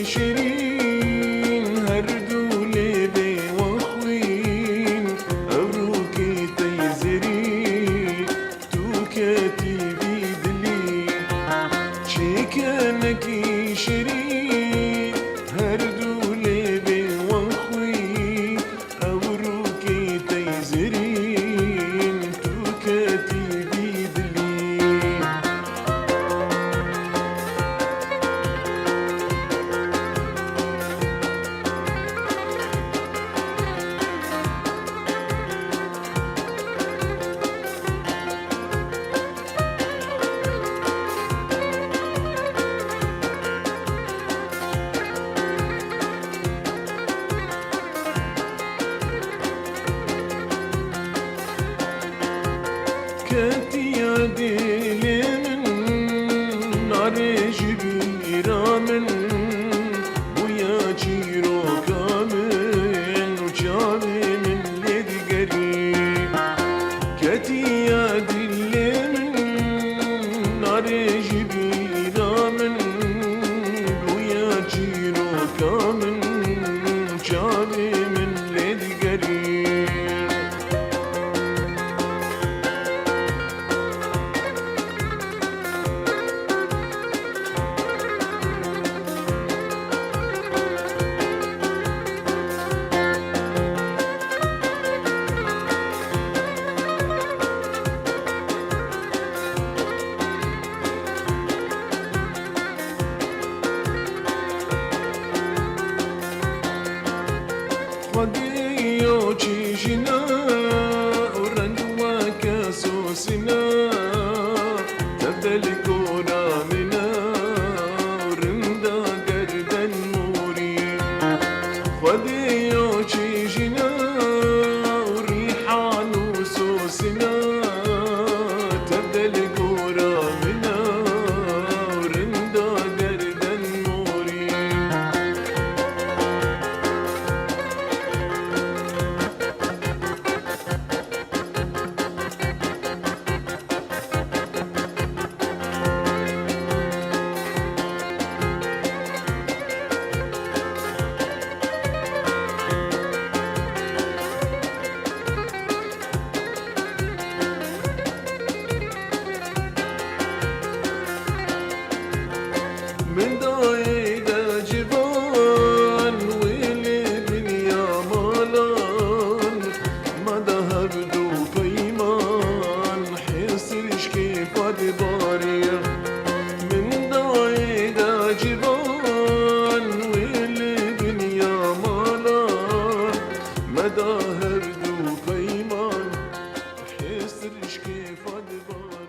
شيرين هردولي بي وخوين أبروكي تيزري توكاتي بيدلي شيكانكي شيرين هردولي بي وخوين أبروكي تيزرين توكاتي كاتي عديلي من نار جبيرا من ويا جيرو كامل وجامي من لدي قريب كاتي عديلي من نار جبيرا من ويا جيرو كامل وجامي من لدي قريب خديو جيجنا ورندوا كاسوسنا تبدا الكورة منا ورندا قردا نوري خديو جيجنا وريحان وسوسنا تبدا الكورة منا ورندا قردا نوري من دايدا جبال والابن يا مالان ما دهب دو فيمان حسرش كيف دباريا من دايدا جبال والابن يا مالان ما دهب دو فيمان حسرش كيف دباريا